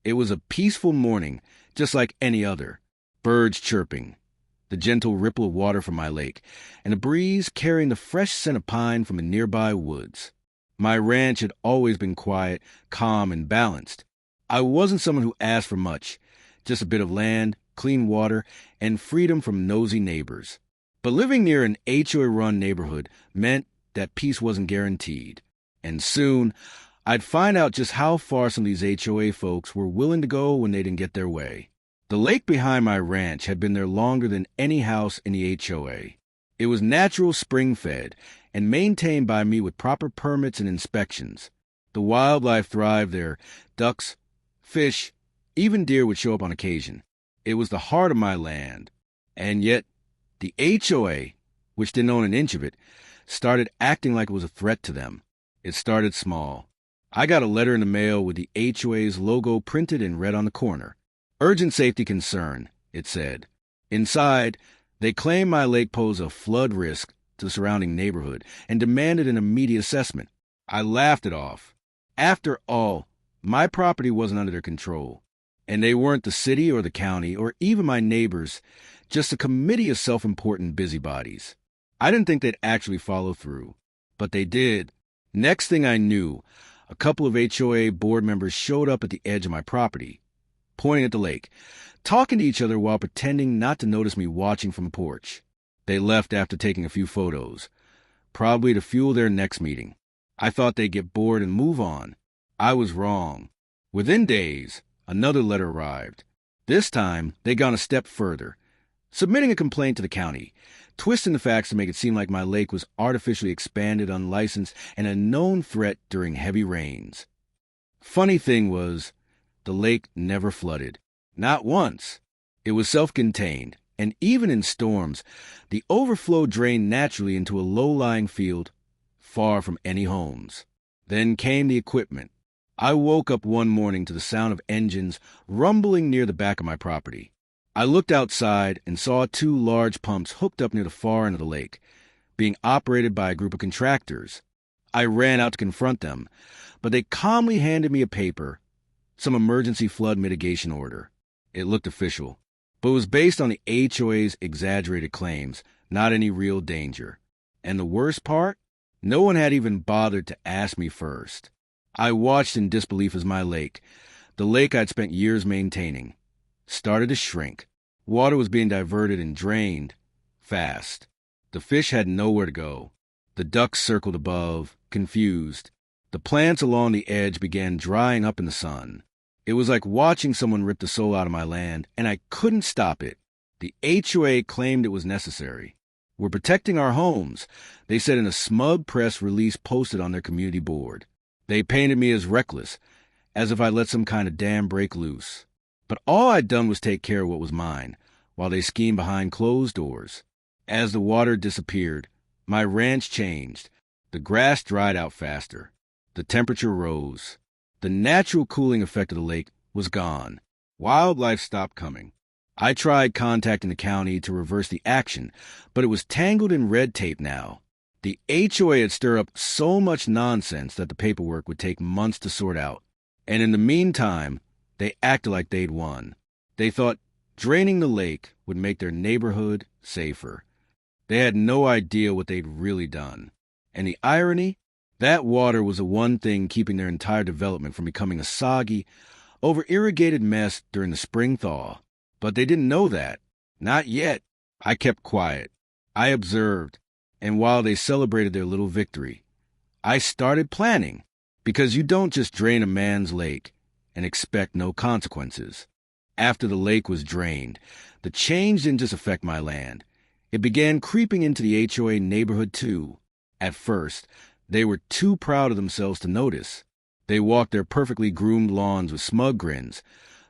It was a peaceful morning, just like any other. Birds chirping, the gentle ripple of water from my lake, and a breeze carrying the fresh scent of pine from the nearby woods. My ranch had always been quiet, calm, and balanced. I wasn't someone who asked for much, just a bit of land, clean water, and freedom from nosy neighbors. But living near an HOA-run neighborhood meant that peace wasn't guaranteed. And soon, I'd find out just how far some of these HOA folks were willing to go when they didn't get their way. The lake behind my ranch had been there longer than any house in the HOA. It was natural spring-fed and maintained by me with proper permits and inspections. The wildlife thrived there. Ducks, fish, even deer would show up on occasion. It was the heart of my land. And yet, the HOA, which didn't own an inch of it, started acting like it was a threat to them. It started small. I got a letter in the mail with the HOA's logo printed in red on the corner. Urgent safety concern, it said. Inside, they claimed my lake posed a flood risk to the surrounding neighborhood and demanded an immediate assessment. I laughed it off. After all, my property wasn't under their control, and they weren't the city or the county or even my neighbors, just a committee of self-important busybodies. I didn't think they'd actually follow through, but they did. Next thing I knew, a couple of HOA board members showed up at the edge of my property, pointing at the lake, talking to each other while pretending not to notice me watching from the porch. They left after taking a few photos, probably to fuel their next meeting. I thought they'd get bored and move on. I was wrong. Within days, another letter arrived. This time, they'd gone a step further, submitting a complaint to the county, twisting the facts to make it seem like my lake was artificially expanded, unlicensed, and a known threat during heavy rains. Funny thing was, the lake never flooded. Not once. It was self-contained, and even in storms, the overflow drained naturally into a low-lying field, far from any homes. Then came the equipment. I woke up one morning to the sound of engines rumbling near the back of my property. I looked outside and saw two large pumps hooked up near the far end of the lake, being operated by a group of contractors. I ran out to confront them, but they calmly handed me a paper, some emergency flood mitigation order. It looked official, but it was based on the HOA's exaggerated claims, not any real danger. And the worst part? No one had even bothered to ask me first. I watched in disbelief as my lake, the lake I'd spent years maintaining, started to shrink. Water was being diverted and drained fast. The fish had nowhere to go. The ducks circled above, confused. The plants along the edge began drying up in the sun. It was like watching someone rip the soul out of my land, and I couldn't stop it. The HOA claimed it was necessary. We're protecting our homes, they said in a smug press release posted on their community board. They painted me as reckless, as if I let some kind of dam break loose. But all I'd done was take care of what was mine, while they schemed behind closed doors. As the water disappeared, my ranch changed. The grass dried out faster. The temperature rose. The natural cooling effect of the lake was gone. Wildlife stopped coming. I tried contacting the county to reverse the action, but it was tangled in red tape now. The HOA had stirred up so much nonsense that the paperwork would take months to sort out. And in the meantime, they acted like they'd won. They thought draining the lake would make their neighborhood safer. They had no idea what they'd really done. And the irony? That water was the one thing keeping their entire development from becoming a soggy, over-irrigated mess during the spring thaw. But they didn't know that. Not yet. I kept quiet. I observed. And while they celebrated their little victory, I started planning. Because you don't just drain a man's lake and expect no consequences. After the lake was drained, the change didn't just affect my land. It began creeping into the HOA neighborhood too. At first, they were too proud of themselves to notice. They walked their perfectly groomed lawns with smug grins,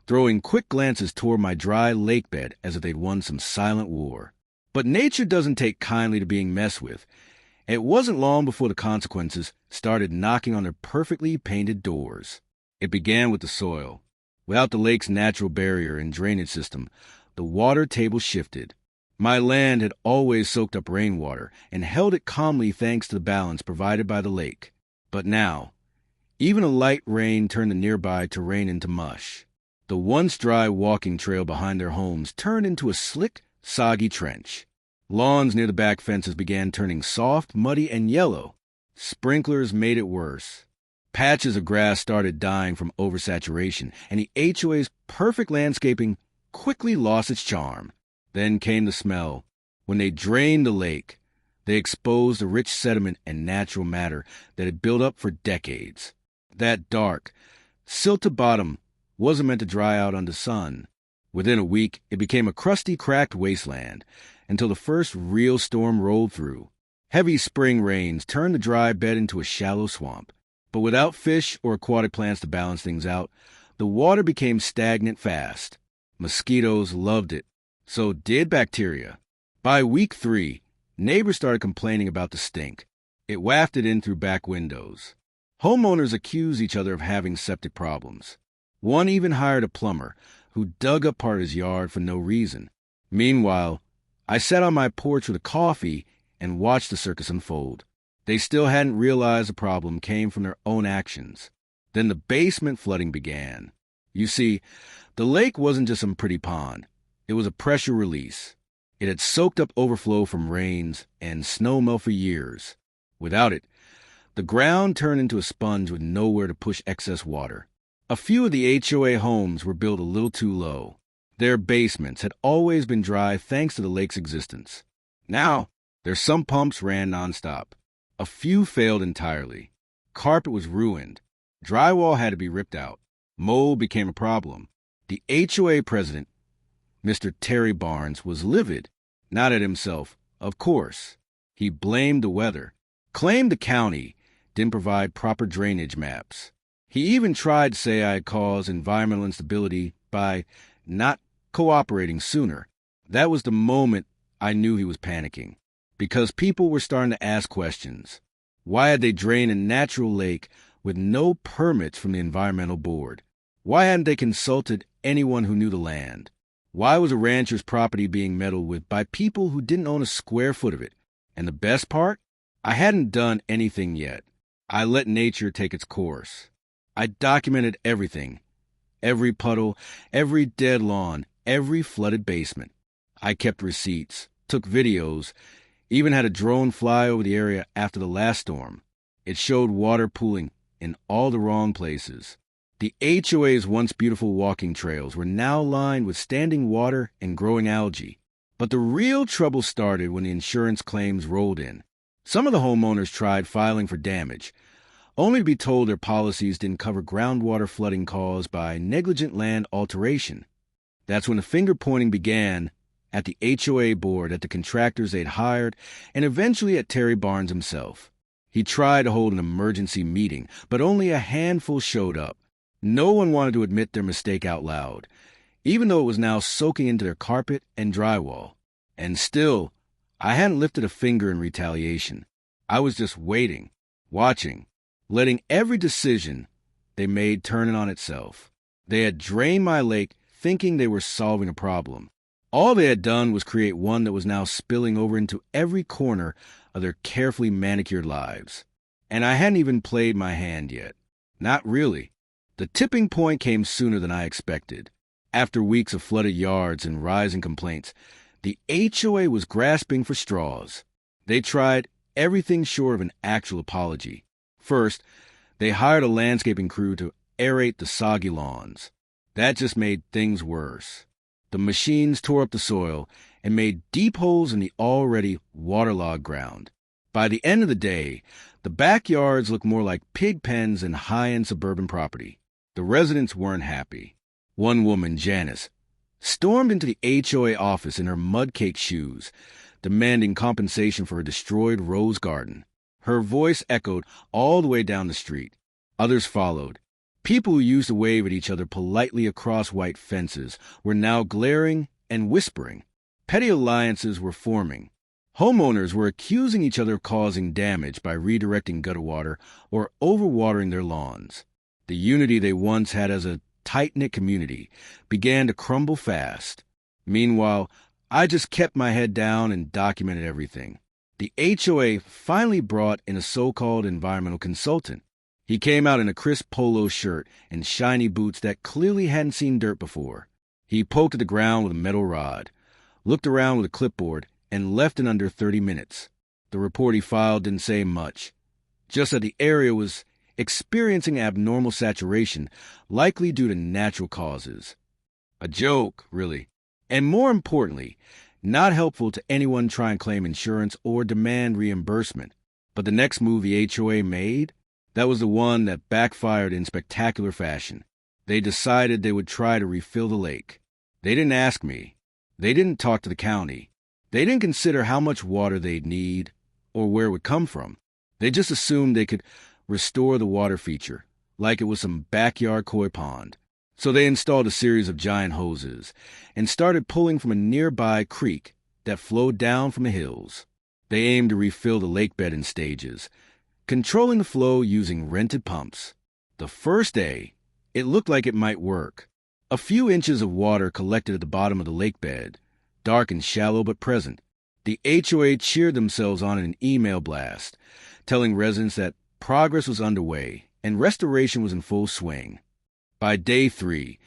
throwing quick glances toward my dry lake bed as if they'd won some silent war. But nature doesn't take kindly to being messed with. It wasn't long before the consequences started knocking on their perfectly painted doors. It began with the soil. Without the lake's natural barrier and drainage system, the water table shifted. My land had always soaked up rainwater and held it calmly thanks to the balance provided by the lake. But now, even a light rain turned the nearby terrain into mush. The once dry walking trail behind their homes turned into a slick, soggy trench. Lawns near the back fences began turning soft, muddy, and yellow. Sprinklers made it worse. Patches of grass started dying from oversaturation, and the HOA's perfect landscaping quickly lost its charm. Then came the smell. When they drained the lake, they exposed the rich sediment and natural matter that had built up for decades. That dark, silted bottom wasn't meant to dry out under sun. Within a week, it became a crusty, cracked wasteland, until the first real storm rolled through. Heavy spring rains turned the dry bed into a shallow swamp. But without fish or aquatic plants to balance things out, the water became stagnant fast. Mosquitoes loved it. So did bacteria. By week 3, neighbors started complaining about the stink. It wafted in through back windows. Homeowners accused each other of having septic problems. One even hired a plumber, who dug up part of his yard for no reason. Meanwhile, I sat on my porch with a coffee and watched the circus unfold. They still hadn't realized the problem came from their own actions. Then the basement flooding began. You see, the lake wasn't just some pretty pond. It was a pressure release. It had soaked up overflow from rains and snowmelt for years. Without it, the ground turned into a sponge with nowhere to push excess water. A few of the HOA homes were built a little too low. Their basements had always been dry thanks to the lake's existence. Now, their sump pumps ran nonstop. A few failed entirely. Carpet was ruined. Drywall had to be ripped out. Mold became a problem. The HOA president, Mr. Terry Barnes, was livid. Not at himself, of course. He blamed the weather, claimed the county didn't provide proper drainage maps. He even tried to say I had caused environmental instability by not cooperating sooner. That was the moment I knew he was panicking, because people were starting to ask questions. Why had they drained a natural lake with no permits from the Environmental Board? Why hadn't they consulted anyone who knew the land? Why was a rancher's property being meddled with by people who didn't own a square foot of it? And the best part? I hadn't done anything yet. I let nature take its course. I documented everything. Every puddle, every dead lawn, every flooded basement. I kept receipts, took videos, even had a drone fly over the area after the last storm. It showed water pooling in all the wrong places. The HOA's once beautiful walking trails were now lined with standing water and growing algae. But the real trouble started when the insurance claims rolled in. Some of the homeowners tried filing for damage, only to be told their policies didn't cover groundwater flooding caused by negligent land alteration. That's when the finger-pointing began at the HOA board, at the contractors they'd hired, and eventually at Terry Barnes himself. He tried to hold an emergency meeting, but only a handful showed up. No one wanted to admit their mistake out loud, even though it was now soaking into their carpet and drywall. And still, I hadn't lifted a finger in retaliation. I was just waiting, watching, letting every decision they made turn in on itself. They had drained my lake thinking they were solving a problem. All they had done was create one that was now spilling over into every corner of their carefully manicured lives. And I hadn't even played my hand yet. Not really. The tipping point came sooner than I expected. After weeks of flooded yards and rising complaints, the HOA was grasping for straws. They tried everything short of an actual apology. First, they hired a landscaping crew to aerate the soggy lawns. That just made things worse. The machines tore up the soil and made deep holes in the already waterlogged ground. By the end of the day, the backyards looked more like pig pens than high-end suburban property. The residents weren't happy. One woman, Janice, stormed into the HOA office in her mud-caked shoes, demanding compensation for a destroyed rose garden. Her voice echoed all the way down the street. Others followed. People who used to wave at each other politely across white fences were now glaring and whispering. Petty alliances were forming. Homeowners were accusing each other of causing damage by redirecting gutter water or overwatering their lawns. The unity they once had as a tight-knit community began to crumble fast. Meanwhile, I just kept my head down and documented everything. The HOA finally brought in a so-called environmental consultant. He came out in a crisp polo shirt and shiny boots that clearly hadn't seen dirt before. He poked at the ground with a metal rod, looked around with a clipboard, and left in under 30 minutes. The report he filed didn't say much, just that the area was experiencing abnormal saturation, likely due to natural causes. A joke, really. And more importantly, not helpful to anyone trying to claim insurance or demand reimbursement. But the next move the HOA made, that was the one that backfired in spectacular fashion. They decided they would try to refill the lake. They didn't ask me. They didn't talk to the county. They didn't consider how much water they'd need or where it would come from. They just assumed they could restore the water feature, like it was some backyard koi pond. So they installed a series of giant hoses and started pulling from a nearby creek that flowed down from the hills. They aimed to refill the lakebed in stages, controlling the flow using rented pumps. The first day, it looked like it might work. A few inches of water collected at the bottom of the lakebed, dark and shallow but present. The HOA cheered themselves on in an email blast, telling residents that progress was underway and restoration was in full swing. By day 3,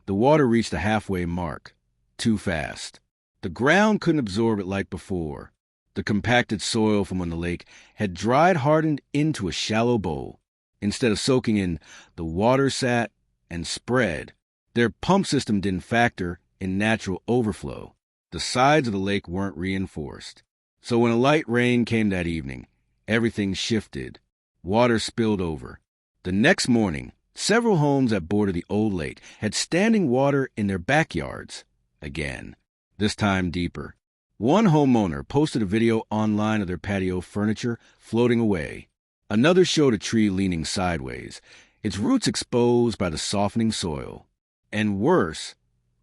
the water reached the halfway mark. Too fast. The ground couldn't absorb it like before. The compacted soil from on the lake had dried hardened into a shallow bowl. Instead of soaking in, the water sat and spread. Their pump system didn't factor in natural overflow. The sides of the lake weren't reinforced. So when a light rain came that evening, everything shifted. Water spilled over. The next morning, several homes that bordered the old lake had standing water in their backyards. Again, this time deeper. One homeowner posted a video online of their patio furniture floating away. Another showed a tree leaning sideways, its roots exposed by the softening soil. And worse,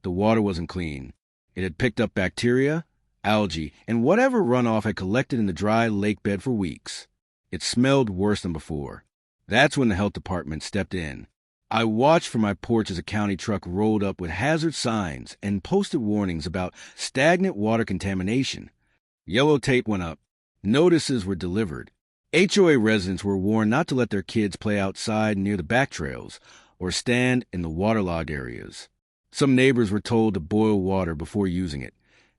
the water wasn't clean. It had picked up bacteria, algae, and whatever runoff had collected in the dry lake bed for weeks. It smelled worse than before. That's when the health department stepped in. I watched from my porch as a county truck rolled up with hazard signs and posted warnings about stagnant water contamination. Yellow tape went up. Notices were delivered. HOA residents were warned not to let their kids play outside near the back trails or stand in the waterlogged areas. Some neighbors were told to boil water before using it,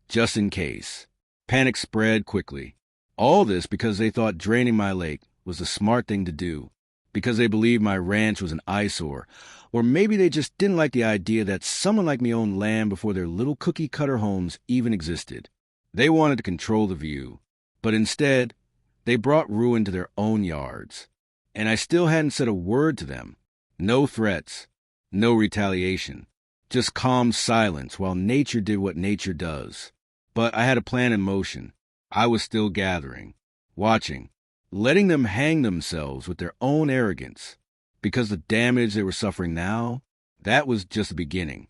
just in case. Panic spread quickly. All this because they thought draining my lake was the smart thing to do, because they believed my ranch was an eyesore, or maybe they just didn't like the idea that someone like me owned land before their little cookie-cutter homes even existed. They wanted to control the view, but instead, they brought ruin to their own yards. And I still hadn't said a word to them. No threats, no retaliation, just calm silence while nature did what nature does. But I had a plan in motion. I was still gathering, watching, letting them hang themselves with their own arrogance. Because the damage they were suffering now, that was just the beginning.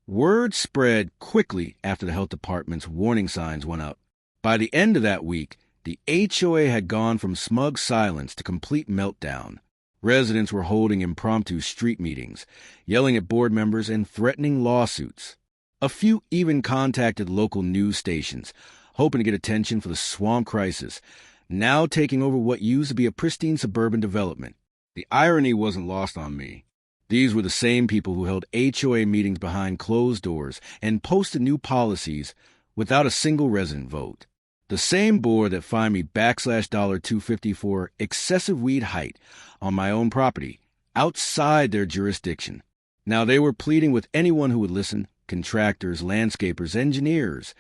Word spread quickly after the health department's warning signs went up. By the end of that week, the HOA had gone from smug silence to complete meltdown. Residents were holding impromptu street meetings, yelling at board members and threatening lawsuits. A few even contacted local news stations, hoping to get attention for the swamp crisis, now taking over what used to be a pristine suburban development. The irony wasn't lost on me. These were the same people who held HOA meetings behind closed doors and posted new policies without a single resident vote. The same board that fined me $250 for excessive weed height on my own property, outside their jurisdiction. Now they were pleading with anyone who would listen, contractors, landscapers, engineers,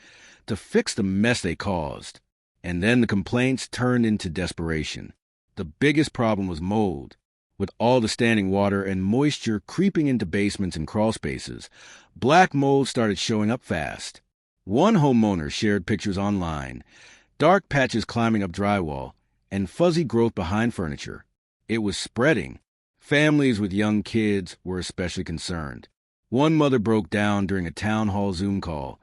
to fix the mess they caused. And then the complaints turned into desperation. The biggest problem was mold. With all the standing water and moisture creeping into basements and crawl spaces, black mold started showing up fast. One homeowner shared pictures online, dark patches climbing up drywall, and fuzzy growth behind furniture. It was spreading. Families with young kids were especially concerned. One mother broke down during a town hall Zoom call,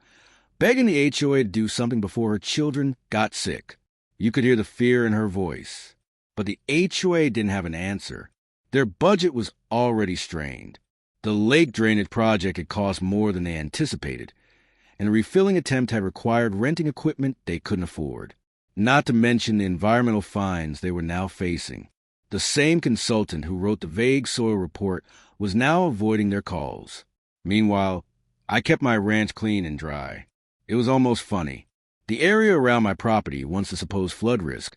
begging the HOA to do something before her children got sick. You could hear the fear in her voice. But the HOA didn't have an answer. Their budget was already strained. The lake drainage project had cost more than they anticipated, and a refilling attempt had required renting equipment they couldn't afford. Not to mention the environmental fines they were now facing. The The same consultant who wrote the vague soil report was now avoiding their calls. Meanwhile, I kept my ranch clean and dry. It was almost funny. The area around my property, once a supposed flood risk,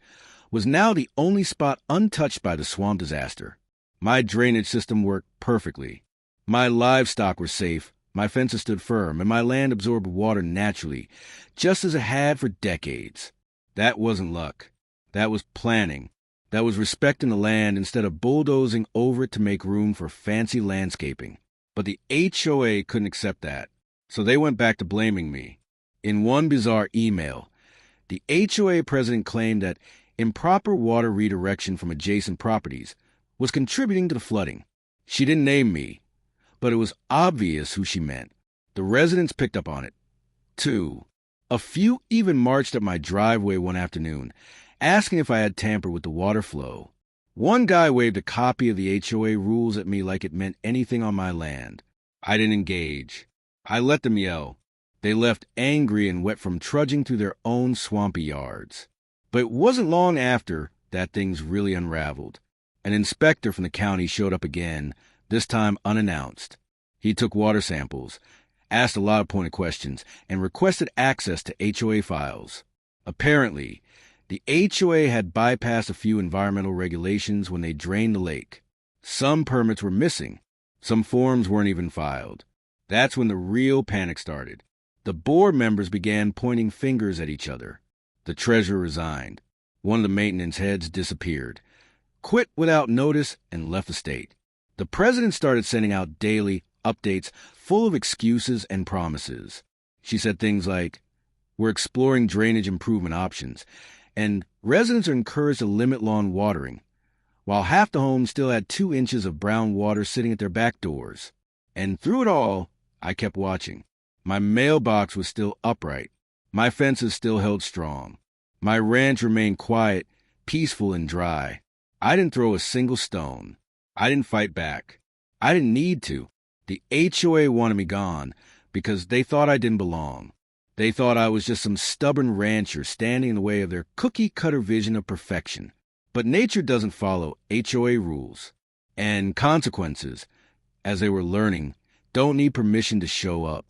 was now the only spot untouched by the swamp disaster. My drainage system worked perfectly. My livestock were safe, my fences stood firm, and my land absorbed water naturally, just as it had for decades. That wasn't luck. That was planning. That was respecting the land instead of bulldozing over it to make room for fancy landscaping. But the HOA couldn't accept that, so they went back to blaming me. In one bizarre email, the HOA president claimed that improper water redirection from adjacent properties was contributing to the flooding. She didn't name me, but it was obvious who she meant. The residents picked up on it. 2. A few even marched up my driveway one afternoon, asking if I had tampered with the water flow. One guy waved a copy of the HOA rules at me like it meant anything on my land. I didn't engage. I let them yell. They left angry and wet from trudging through their own swampy yards. But it wasn't long after that things really unraveled. An inspector from the county showed up again, this time unannounced. He took water samples, asked a lot of pointed questions, and requested access to HOA files. Apparently, the HOA had bypassed a few environmental regulations when they drained the lake. Some permits were missing. Some forms weren't even filed. That's when the real panic started. The board members began pointing fingers at each other. The treasurer resigned. One of the maintenance heads disappeared, quit without notice, and left the state. The president started sending out daily updates full of excuses and promises. She said things like, "We're exploring drainage improvement options, and residents are encouraged to limit lawn watering," while half the homes still had 2 inches of brown water sitting at their back doors. And through it all, I kept watching. My mailbox was still upright. My fences still held strong. My ranch remained quiet, peaceful, and dry. I didn't throw a single stone. I didn't fight back. I didn't need to. The HOA wanted me gone because they thought I didn't belong. They thought I was just some stubborn rancher standing in the way of their cookie-cutter vision of perfection. But nature doesn't follow HOA rules. And consequences, as they were learning, don't need permission to show up.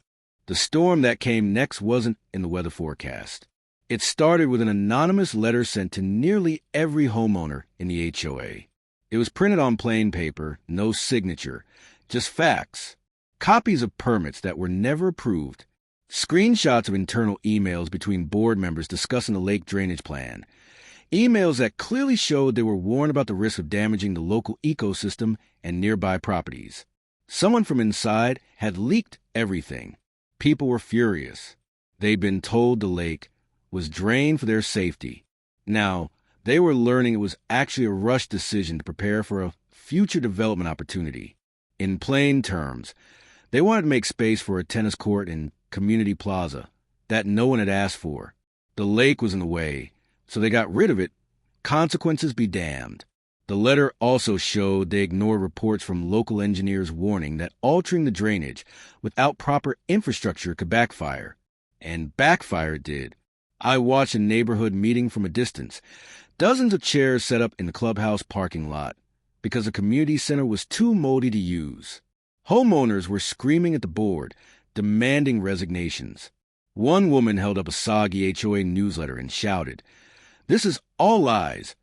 The storm that came next wasn't in the weather forecast. It started with an anonymous letter sent to nearly every homeowner in the HOA. It was printed on plain paper, no signature, just facts. Copies of permits that were never approved. Screenshots of internal emails between board members discussing the lake drainage plan. Emails that clearly showed they were warned about the risk of damaging the local ecosystem and nearby properties. Someone from inside had leaked everything. People were furious. They'd been told the lake was drained for their safety. Now, they were learning it was actually a rushed decision to prepare for a future development opportunity. In plain terms, they wanted to make space for a tennis court and community plaza that no one had asked for. The lake was in the way, so they got rid of it. Consequences be damned. The letter also showed they ignored reports from local engineers warning that altering the drainage without proper infrastructure could backfire. And backfire it did. I watched a neighborhood meeting from a distance. Dozens of chairs set up in the clubhouse parking lot because the community center was too moldy to use. Homeowners were screaming at the board, demanding resignations. One woman held up a soggy HOA newsletter and shouted, "This is all lies,"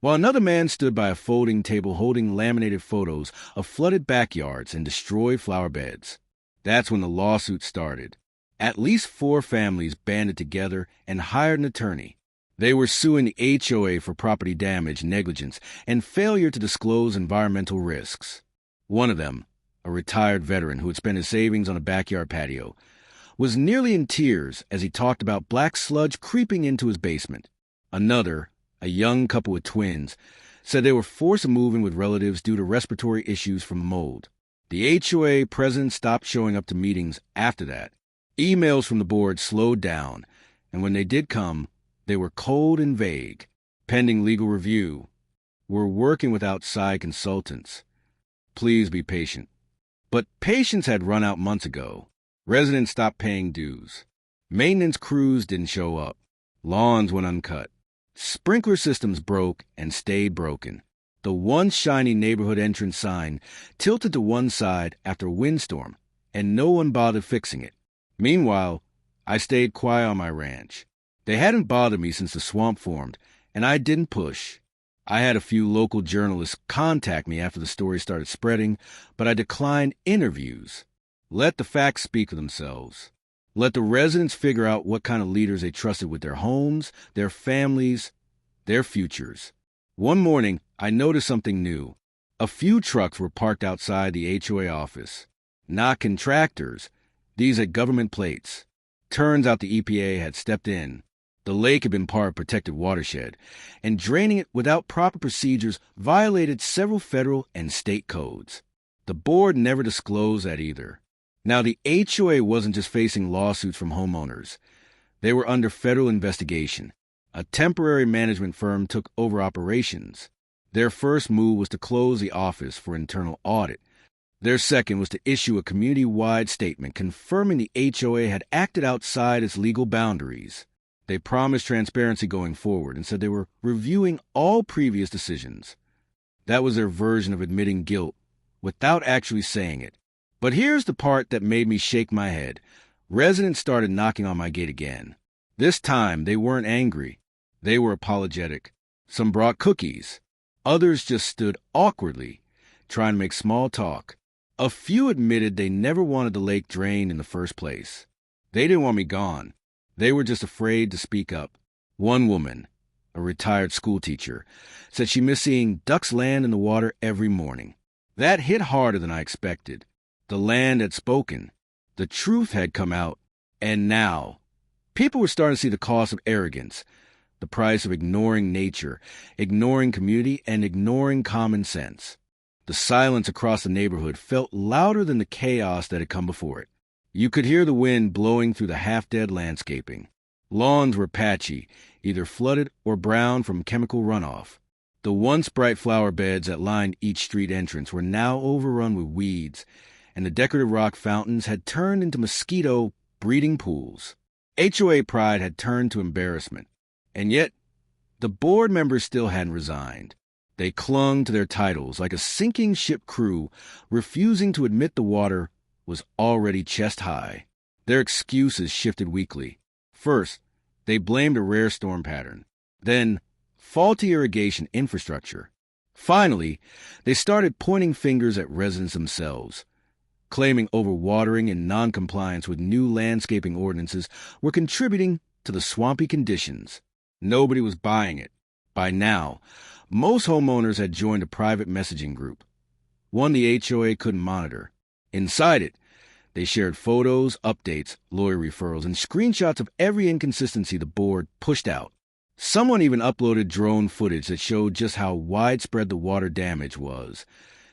while another man stood by a folding table holding laminated photos of flooded backyards and destroyed flower beds. That's when the lawsuit started. At least 4 families banded together and hired an attorney. They were suing the HOA for property damage, negligence, and failure to disclose environmental risks. One of them, a retired veteran who had spent his savings on a backyard patio, was nearly in tears as he talked about black sludge creeping into his basement. Another, a young couple with twins, said they were forced to move in with relatives due to respiratory issues from mold. The HOA president stopped showing up to meetings after that. Emails from the board slowed down, and when they did come, they were cold and vague. Pending legal review. We're working with outside consultants. Please be patient. But patience had run out months ago. Residents stopped paying dues. Maintenance crews didn't show up. Lawns went uncut. Sprinkler systems broke and stayed broken. The once shiny neighborhood entrance sign tilted to one side after a windstorm, and no one bothered fixing it. Meanwhile, I stayed quiet on my ranch. They hadn't bothered me since the swamp formed, and I didn't push. I had a few local journalists contact me after the story started spreading, but I declined interviews. Let the facts speak for themselves. Let the residents figure out what kind of leaders they trusted with their homes, their families, their futures. One morning, I noticed something new. A few trucks were parked outside the HOA office. Not contractors. These had government plates. Turns out the EPA had stepped in. The lake had been part of protected watershed, and draining it without proper procedures violated several federal and state codes. The board never disclosed that either. Now, the HOA wasn't just facing lawsuits from homeowners. They were under federal investigation. A temporary management firm took over operations. Their first move was to close the office for internal audit. Their second was to issue a community-wide statement confirming the HOA had acted outside its legal boundaries. They promised transparency going forward and said they were reviewing all previous decisions. That was their version of admitting guilt without actually saying it. But here's the part that made me shake my head. Residents started knocking on my gate again. This time, they weren't angry. They were apologetic. Some brought cookies. Others just stood awkwardly, trying to make small talk. A few admitted they never wanted the lake drained in the first place. They didn't want me gone. They were just afraid to speak up. One woman, a retired schoolteacher, said she missed seeing ducks land in the water every morning. That hit harder than I expected. The land had spoken. The truth had come out. And now, people were starting to see the cost of arrogance, the price of ignoring nature, ignoring community, and ignoring common sense. The silence across the neighborhood felt louder than the chaos that had come before it. You could hear the wind blowing through the half-dead landscaping. Lawns were patchy, either flooded or brown from chemical runoff. The once bright flower beds that lined each street entrance were now overrun with weeds, and the decorative rock fountains had turned into mosquito breeding pools. HOA pride had turned to embarrassment. And yet, the board members still hadn't resigned. They clung to their titles like a sinking ship crew, refusing to admit the water was already chest high. Their excuses shifted weekly. First, they blamed a rare storm pattern. Then, faulty irrigation infrastructure. Finally, they started pointing fingers at residents themselves, claiming overwatering and noncompliance with new landscaping ordinances were contributing to the swampy conditions. Nobody was buying it. By now, most homeowners had joined a private messaging group, one the HOA couldn't monitor. Inside it, they shared photos, updates, lawyer referrals, and screenshots of every inconsistency the board pushed out. Someone even uploaded drone footage that showed just how widespread the water damage was,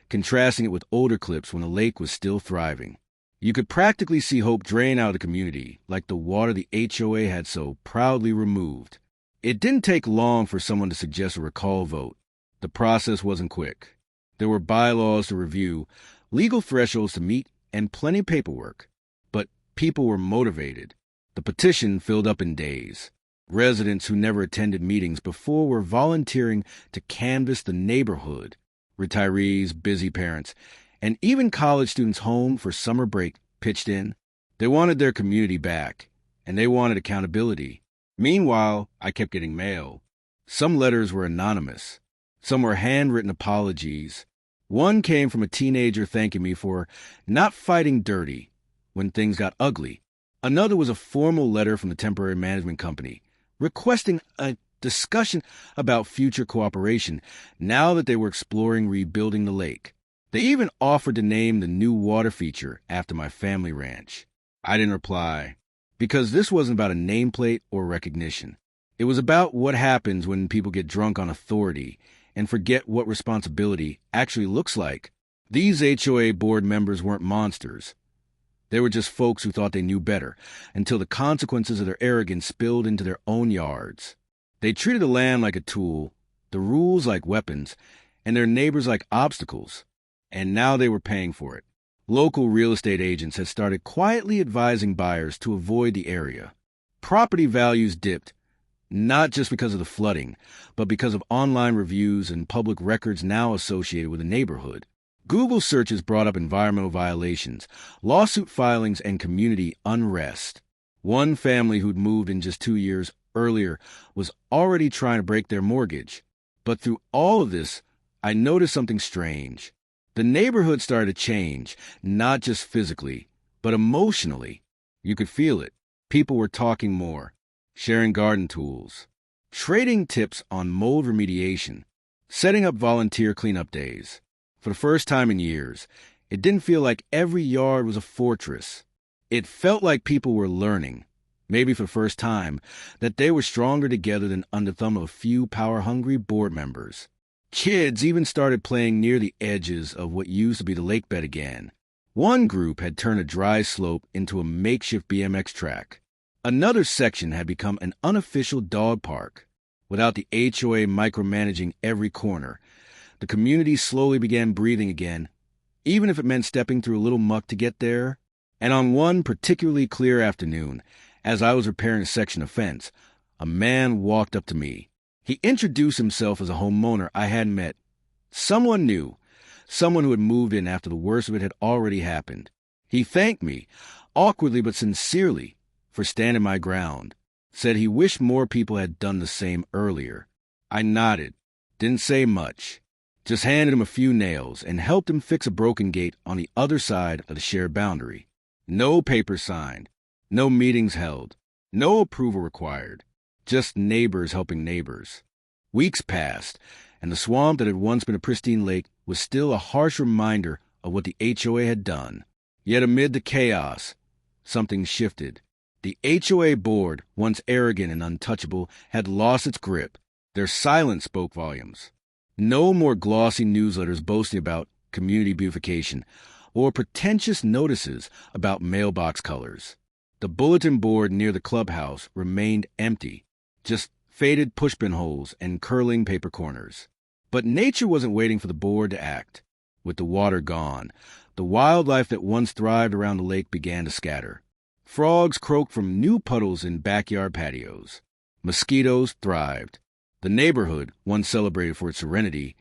contrasting it with older clips when the lake was still thriving. You could practically see hope drain out of the community, like the water the HOA had so proudly removed. It didn't take long for someone to suggest a recall vote. The process wasn't quick. There were bylaws to review, legal thresholds to meet, and plenty of paperwork. But people were motivated. The petition filled up in days. Residents who never attended meetings before were volunteering to canvass the neighborhood. Retirees, busy parents, and even college students home for summer break pitched in. They wanted their community back, and they wanted accountability. Meanwhile, I kept getting mail. Some letters were anonymous. Some were handwritten apologies. One came from a teenager thanking me for not fighting dirty when things got ugly. Another was a formal letter from the temporary management company requesting a discussion about future cooperation now that they were exploring rebuilding the lake. They even offered to name the new water feature after my family ranch. I didn't reply, because this wasn't about a nameplate or recognition. It was about what happens when people get drunk on authority and forget what responsibility actually looks like. These HOA board members weren't monsters. They were just folks who thought they knew better, until the consequences of their arrogance spilled into their own yards. They treated the land like a tool, the rules like weapons, and their neighbors like obstacles. And now they were paying for it. Local real estate agents had started quietly advising buyers to avoid the area. Property values dipped, Not just because of the flooding, but because of online reviews and public records now associated with the neighborhood. Google searches brought up environmental violations, lawsuit filings, and community unrest. One family who'd moved in just 2 years earlier was already trying to break their mortgage. But through all of this, I noticed something strange. The neighborhood started to change, not just physically, but emotionally. You could feel it. People were talking more, sharing garden tools, trading tips on mold remediation, setting up volunteer cleanup days. For the first time in years, it didn't feel like every yard was a fortress. It felt like people were learning, maybe for the first time, that they were stronger together than under the thumb of a few power-hungry board members. Kids even started playing near the edges of what used to be the lake bed again. One group had turned a dry slope into a makeshift BMX track. Another section had become an unofficial dog park. Without the HOA micromanaging every corner, the community slowly began breathing again, even if it meant stepping through a little muck to get there. And on one particularly clear afternoon, as I was repairing a section of fence, a man walked up to me. He introduced himself as a homeowner I hadn't met. Someone new, someone who had moved in after the worst of it had already happened. He thanked me, awkwardly but sincerely, for standing my ground. Said he wished more people had done the same earlier. I nodded, didn't say much, just handed him a few nails and helped him fix a broken gate on the other side of the shared boundary. No papers signed, no meetings held, no approval required, just neighbors helping neighbors. Weeks passed, and the swamp that had once been a pristine lake was still a harsh reminder of what the HOA had done. Yet amid the chaos, something shifted. The HOA board, once arrogant and untouchable, had lost its grip. Their silence spoke volumes. No more glossy newsletters boasting about community beautification or pretentious notices about mailbox colors. The bulletin board near the clubhouse remained empty, just faded pushpin holes and curling paper corners. But nature wasn't waiting for the board to act. With the water gone, the wildlife that once thrived around the lake began to scatter. Frogs croaked from new puddles in backyard patios. Mosquitoes thrived. The neighborhood, once celebrated for its serenity,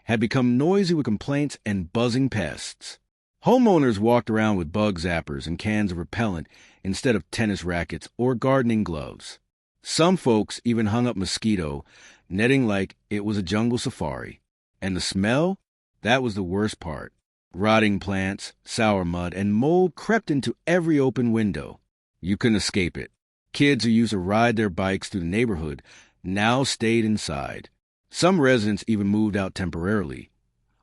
had become noisy with complaints and buzzing pests. Homeowners walked around with bug zappers and cans of repellent instead of tennis rackets or gardening gloves. Some folks even hung up mosquito netting like it was a jungle safari. And the smell? That was the worst part. Rotting plants, sour mud, and mold crept into every open window. You couldn't escape it. Kids who used to ride their bikes through the neighborhood now stayed inside. Some residents even moved out temporarily.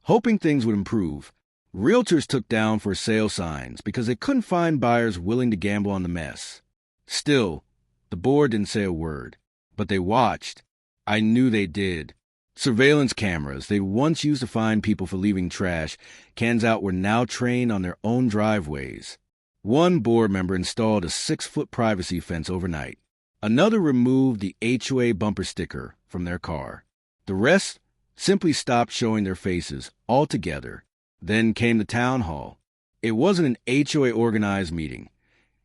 Hoping things would improve, realtors took down for sale signs because they couldn't find buyers willing to gamble on the mess. Still, the board didn't say a word, but they watched. I knew they did. Surveillance cameras they once used to find people for leaving trash cans out were now trained on their own driveways. One board member installed a 6-foot privacy fence overnight. Another removed the HOA bumper sticker from their car. The rest simply stopped showing their faces altogether. Then came the town hall. It wasn't an HOA organized meeting.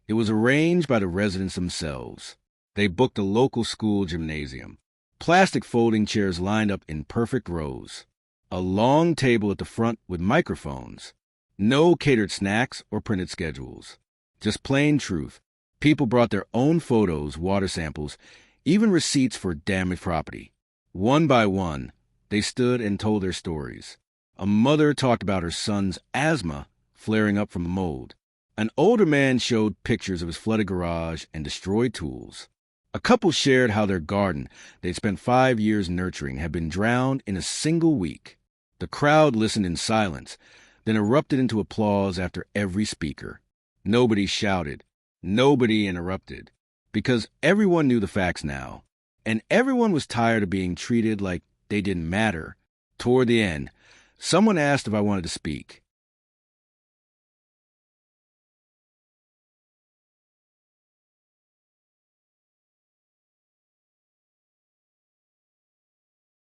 It was arranged by the residents themselves. They booked a local school gymnasium. Plastic folding chairs lined up in perfect rows. A long table at the front with microphones. No catered snacks or printed schedules. Just plain truth. People brought their own photos, water samples, even receipts for damaged property. One by one, they stood and told their stories. A mother talked about her son's asthma flaring up from the mold. An older man showed pictures of his flooded garage and destroyed tools. A couple shared how their garden they'd spent 5 years nurturing had been drowned in a single week. The crowd listened in silence, then erupted into applause after every speaker. Nobody shouted. Nobody interrupted. Because everyone knew the facts now. And everyone was tired of being treated like they didn't matter. Toward the end, someone asked if I wanted to speak.